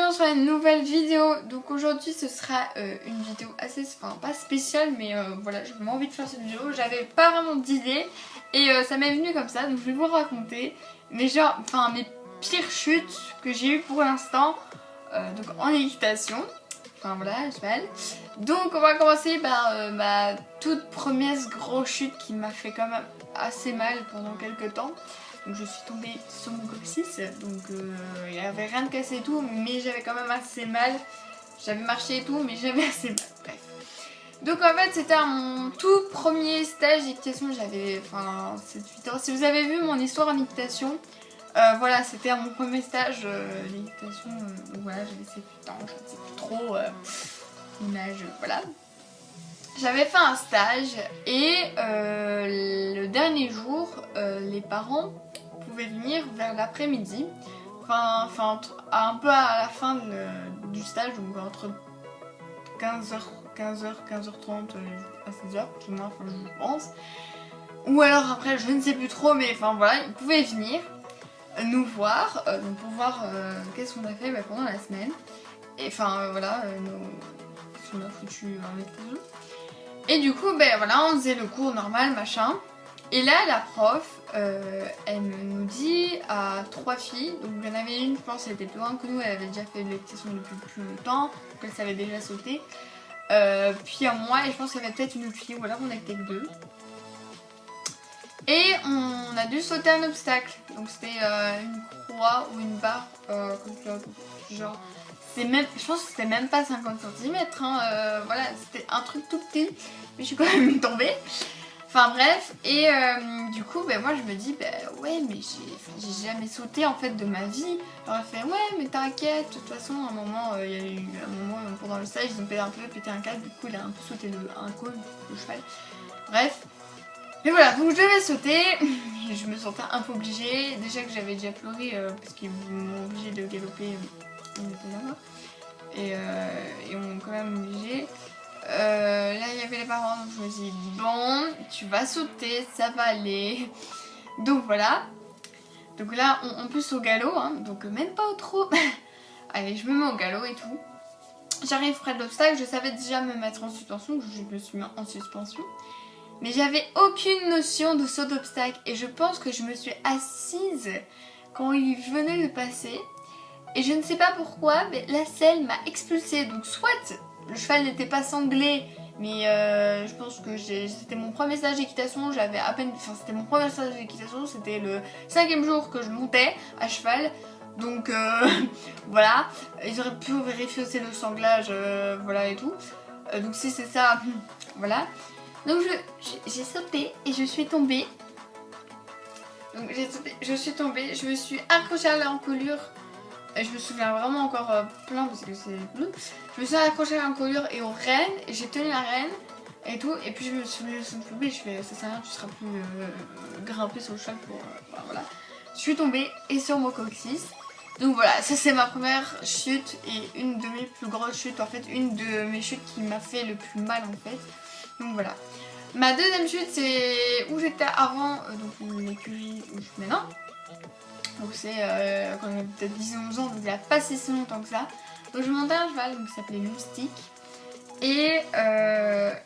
bienvenue sur une nouvelle vidéo. Donc aujourd'hui ce sera une vidéo assez, enfin pas spéciale, mais voilà, j'avais envie de faire cette vidéo. J'avais pas vraiment d'idée et ça m'est venu comme ça, donc je vais vous raconter mes pires chutes que j'ai eues pour l'instant, donc en équitation. Enfin voilà, à cheval. Donc on va commencer par ma toute première grosse chute qui m'a fait quand même assez mal pendant quelques temps. Donc je suis tombée sur mon coccyx, donc il n'y avait rien de cassé et tout, mais j'avais quand même assez mal. J'avais marché et tout, mais j'avais assez mal. Bref. Donc en fait c'était mon tout premier stage d'équitation, j'avais 7-8 ans. Si vous avez vu mon histoire en équitation, voilà, c'était mon premier stage d'équitation, donc voilà, j'avais 7-8 ans, je ne sais plus trop mon âge, voilà. J'avais fait un stage et le dernier jour, les parents pouvaient venir vers l'après-midi, un peu à la fin du stage, donc entre 15h, 15h30 à 16h, plus ou moins, je pense. Ou alors après, je ne sais plus trop, mais enfin voilà, ils pouvaient venir nous voir, donc pour voir qu'est-ce qu'on a fait pendant la semaine. Et voilà, ce qu'on a foutu avec les autres. Et du coup, voilà, on faisait le cours normal, machin. Et là, la prof, elle nous dit à 3 filles, donc il y en avait une, je pense, elle était plus loin que nous, elle avait déjà fait de l'équitation depuis plus longtemps, donc elle savait déjà sauter. Puis à moi, et je pense qu'il y avait peut-être une autre fille, ou alors on était que 2. Et on a dû sauter un obstacle, donc c'était une croix ou une barre, comme ça, genre... je pense que c'était même pas 50 cm, hein, voilà, c'était un truc tout petit, mais je suis quand même tombée. Enfin bref, et du coup, moi je me dis, ouais, mais j'ai jamais sauté en fait de ma vie. Alors elle fait, ouais, mais t'inquiète, de toute façon, à un moment, il y a eu un moment pendant le stage, ils ont pété un câble, du coup, il a un peu sauté un cône, le cheval. Bref. Mais voilà, donc je devais sauter, et je me sentais un peu obligée. Déjà que j'avais déjà pleuré parce qu'ils m'ont obligée de galoper, on était là-bas. Et on m'a quand même obligée. Là il y avait les parents, donc je me suis dit bon, tu vas sauter, ça va aller. Donc voilà. Donc là on pousse au galop, hein, donc même pas au trop. Allez, je me mets au galop et tout. J'arrive près de l'obstacle, je savais déjà me mettre en suspension, je me suis mis en suspension. Mais j'avais aucune notion de saut d'obstacle et je pense que je me suis assise quand il venait de passer. Et je ne sais pas pourquoi, mais la selle m'a expulsée. Donc soit le cheval n'était pas sanglé, mais je pense que c'était mon premier stage d'équitation. J'avais à peine, c'était mon premier stage d'équitation. C'était le 5e jour que je montais à cheval. Donc voilà, ils auraient pu vérifier aussi le sanglage, voilà et tout. Donc si c'est ça, voilà. Donc j'ai sauté et je suis tombée. Donc j'ai sauté, je suis tombée, je me suis accrochée à l'encolure. Je me souviens vraiment encore plein parce que c'est bleu. Je me suis accrochée à l'encolure et aux rênes, et j'ai tenu la rêne et tout. Et puis je me suis tombée, je fais ça sert à rien, tu seras plus grimpée sur le cheval pour... voilà. Je suis tombée et sur mon coccyx. Donc voilà, ça c'est ma première chute et une de mes plus grosses chutes. En fait, une de mes chutes qui m'a fait le plus mal en fait. Donc voilà. Ma deuxième chute c'est où j'étais avant, donc l'écurie où je suis maintenant. Donc c'est quand j'avais peut-être 10-11 ans, donc il n'y a pas si longtemps que ça. Donc je montais un cheval qui s'appelait Loustic. Et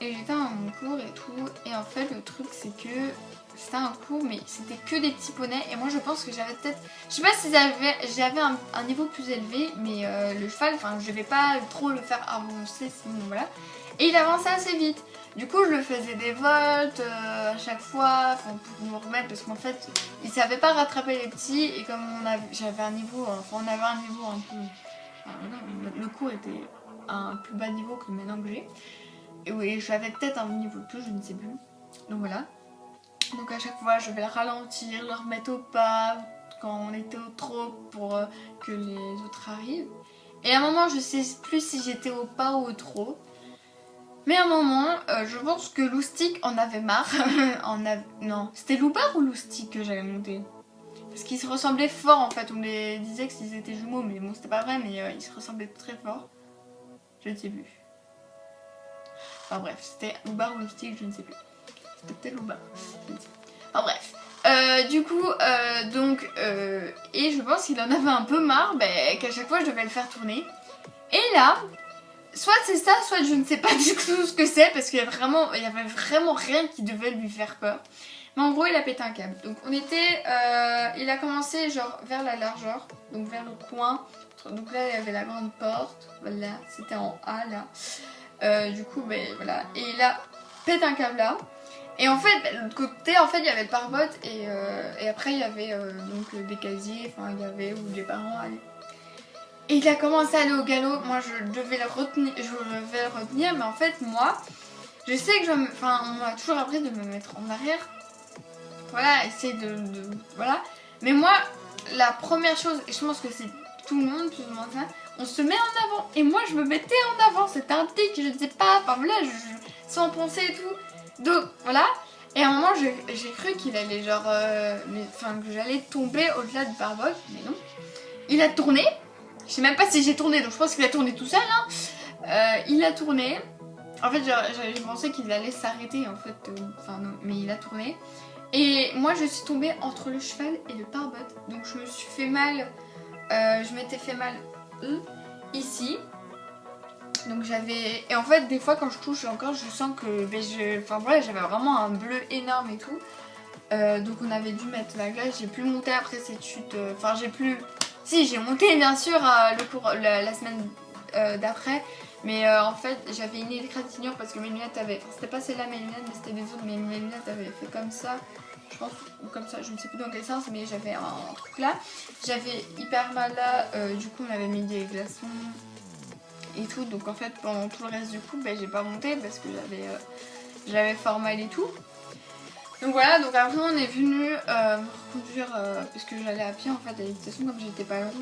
j'étais à mon cours et tout. Et en fait le truc c'est que c'était un cours mais c'était que des petits poneys. Et moi je pense que j'avais peut-être... Je sais pas si j'avais un niveau plus élevé, mais le cheval, je vais pas trop le faire avancer sinon voilà. Et il avançait assez vite. Du coup je le faisais des volts à chaque fois pour me remettre parce qu'en fait il savait pas rattraper les petits et comme j'avais un niveau, on avait un niveau un peu... le cours était à un plus bas niveau que maintenant que j'ai. Et oui, j'avais peut-être un niveau de plus, je ne sais plus. Donc voilà. Donc à chaque fois je vais le ralentir, le remettre au pas quand on était au trot pour que les autres arrivent. Et à un moment je sais plus si j'étais au pas ou au trot. Mais à un moment, je pense que Loustic en avait marre. Non, c'était Loubar ou Loustic que j'avais monté? Parce qu'ils se ressemblaient fort en fait. On me disait qu'ils étaient jumeaux, mais bon, c'était pas vrai, mais ils se ressemblaient très fort. Je ne sais plus. Enfin bref, c'était Loubar ou Loustic, je ne sais plus. C'était peut-être Loubar. Enfin bref. Et je pense qu'il en avait un peu marre, qu'à chaque fois je devais le faire tourner. Et là, soit c'est ça, soit je ne sais pas du tout ce que c'est, parce qu'il y avait vraiment rien qui devait lui faire peur. Mais en gros, il a pété un câble. Donc il a commencé genre vers la largeur, donc vers le coin. Donc là, il y avait la grande porte, voilà, c'était en A là. Voilà. Et il a pété un câble là. Et en fait, de l'autre côté, en fait, il y avait le pare-botte et après, il y avait des casiers, enfin, il y avait où les parents allaient. Et il a commencé à aller au galop. Moi, je devais le retenir, mais en fait, moi, je sais que on m'a toujours appris de me mettre en arrière. Voilà, essayer voilà. Mais moi, la première chose, et je pense que c'est tout le monde, plus ou moins ça, on se met en avant. Et moi, je me mettais en avant. C'était un tic, je ne sais pas, enfin voilà, sans penser et tout. Donc, voilà. Et à un moment, j'ai cru qu'il allait que j'allais tomber au-delà du pare-botte, mais non. Il a tourné. Je sais même pas si j'ai tourné, donc je pense qu'il a tourné tout seul. Il a tourné. En fait, j'ai pensé qu'il allait s'arrêter, en fait. Non, mais il a tourné. Et moi, je suis tombée entre le cheval et le pare-botte. Donc, je me suis fait mal. Je m'étais fait mal ici. Donc et en fait des fois quand je touche encore je sens que j'avais vraiment un bleu énorme et tout. Donc on avait dû mettre la glace. J'ai pu monter après cette chute. J'ai monté bien sûr la semaine d'après. Mais en fait j'avais une égratignure parce que mes lunettes avaient... c'était pas celle-là mes lunettes, mais c'était des autres. Mais mes lunettes avaient fait comme ça. Je pense, ou comme ça, je ne sais plus dans quel sens, mais j'avais un truc là. J'avais hyper mal là. Du coup on avait mis des glaçons et tout, donc en fait pendant tout le reste du coup j'ai pas monté parce que j'avais fort mal et tout. Donc voilà, donc après on est venu me reconduire parce que j'allais à pied en fait à l'équitation comme j'étais pas loin.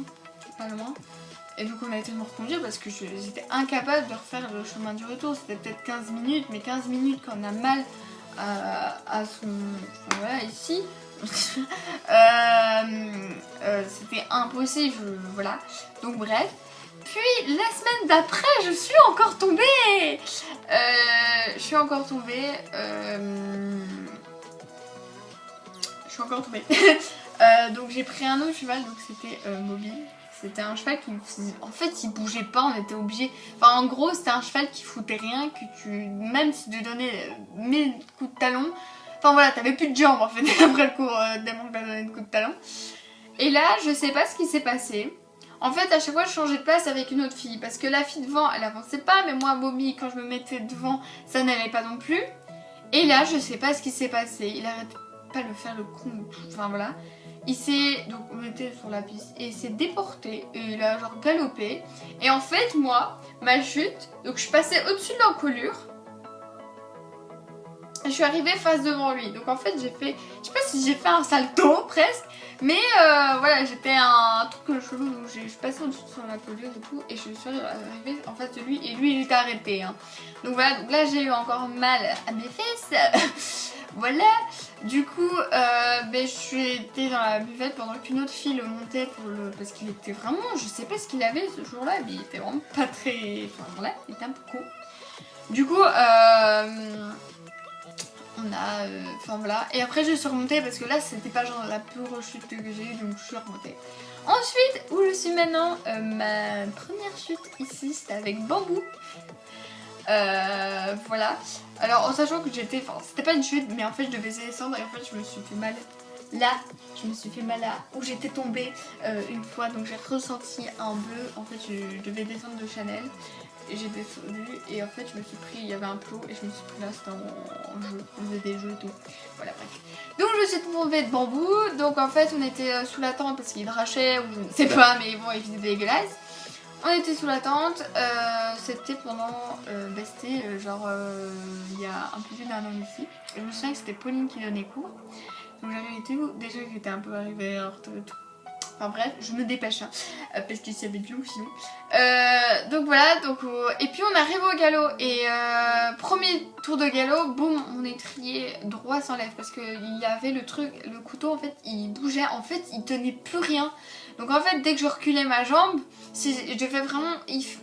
Et donc on a été me reconduire parce que j'étais incapable de refaire le chemin du retour. C'était peut-être 15 minutes, mais 15 minutes quand on a mal à son... Enfin, voilà, ici. C'était impossible, voilà. Donc bref. Puis la semaine d'après, je suis encore tombée. Donc j'ai pris un autre cheval, donc c'était Moby. C'était un cheval en fait il bougeait pas, on était obligé. Enfin en gros c'était un cheval qui foutait rien, même si tu donnais 1000 coups de talon. Enfin voilà, t'avais plus de jambes en fait après le cours tellement que t'as donné de coups de talon. Et là je sais pas ce qui s'est passé. En fait, à chaque fois, je changeais de place avec une autre fille. Parce que la fille devant, elle avançait pas. Mais moi, Bobby, quand je me mettais devant, ça n'allait pas non plus. Et là, je sais pas ce qui s'est passé. Il arrêtait pas de faire le con. Enfin, voilà. Donc, on était sur la piste. Et il s'est déporté. Et il a genre galopé. Et en fait, moi, ma chute... Donc, je passais au-dessus de l'encolure. Et je suis arrivée face devant lui. Donc, en fait, j'ai fait... Je sais pas si j'ai fait un salto, presque. Mais voilà, j'étais un truc chelou, donc je suis passée au-dessus de son encolure et tout, et je suis arrivée en face de lui, et lui il était arrêté. Donc voilà, donc là j'ai eu encore mal à mes fesses. Voilà, du coup, je suis été dans la buvette pendant qu'une autre fille le montait parce qu'il était vraiment, je sais pas ce qu'il avait ce jour-là, mais il était vraiment pas très... Enfin voilà, il était un peu con. Du coup, voilà, et après je suis remontée parce que là c'était pas genre la plus rechute que j'ai eu, donc je suis remontée. Ensuite, où je suis maintenant, ma première chute ici c'était avec Bambou. Voilà, alors en sachant que c'était pas une chute, mais en fait je devais descendre et en fait je me suis fait mal là, où j'étais tombée une fois, donc j'ai ressenti un bleu. En fait je devais descendre de Chanel. Et j'ai descendu et en fait je me suis pris, il y avait un plot et je me suis pris là, c'était en jeu, on faisait des jeux et tout. Voilà, bref. Donc je me suis tombée de Bambou, donc en fait on était sous la tente parce qu'il drachait ou je ne sais pas, mais bon il faisait dégueulasse. On était sous la tente, c'était pendant, c'était il y a un peu plus d'un an ici. Et je me souviens que c'était Pauline qui donnait cours. Donc j'avais été déjà que j'étais un peu arrivée en retard et tout. Enfin bref, je me dépêche parce qu'il y avait de l'eau sinon. Donc voilà, et puis on arrive au galop et premier tour de galop, boum, mon étrier droit s'enlève parce qu'il y avait le couteau en fait, il bougeait, en fait il tenait plus rien. Donc en fait dès que je reculais ma jambe, je devais vraiment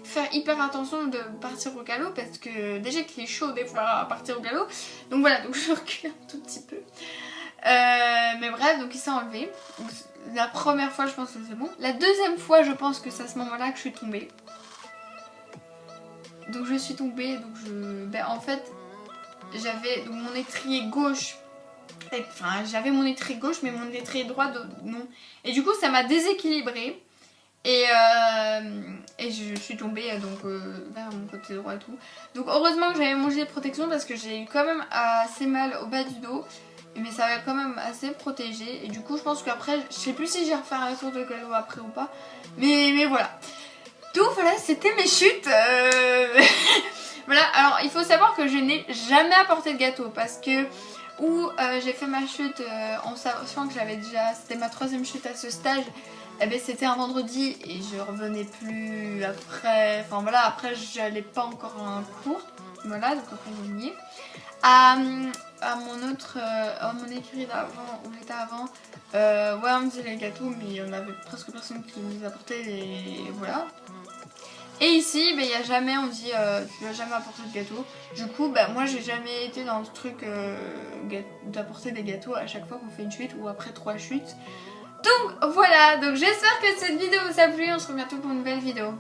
faire hyper attention de partir au galop parce que déjà qu'il est chaud des fois à partir au galop. Donc voilà, donc je recule un tout petit peu. Mais bref, donc il s'est enlevé. Donc, la première fois je pense que c'est bon. La deuxième fois je pense que c'est à ce moment-là que je suis tombée. Donc je suis tombée, donc en fait j'avais mon étrier gauche. Enfin j'avais mon étrier gauche mais mon étrier droit non. Et du coup ça m'a déséquilibrée. Et je suis tombée donc vers mon côté droit et tout. Donc heureusement que j'avais mangé des protections parce que j'ai eu quand même assez mal au bas du dos. Mais ça va quand même assez protégé. Et du coup je pense qu'après, je sais plus si j'ai refait un tour de galop après ou pas. Mais voilà. Donc voilà, c'était mes chutes. Voilà, alors il faut savoir que je n'ai jamais apporté de gâteau. Parce que j'ai fait ma chute en sachant que j'avais déjà... C'était ma 3e chute à ce stage. Eh ben, c'était un vendredi et je revenais plus après. Enfin voilà, après j'allais pas encore à un cours. Voilà, donc après j'ai mis. À mon écrit d'avant, où j'étais avant, ouais on me disait les gâteaux, mais il y en avait presque personne qui nous apportait et voilà. Et ici, il y a jamais, on dit tu n'as jamais apporté de gâteau. Du coup, moi j'ai jamais été dans ce truc d'apporter des gâteaux à chaque fois qu'on fait une chute ou après 3 chutes. Donc voilà, donc j'espère que cette vidéo vous a plu, on se retrouve bientôt pour une nouvelle vidéo.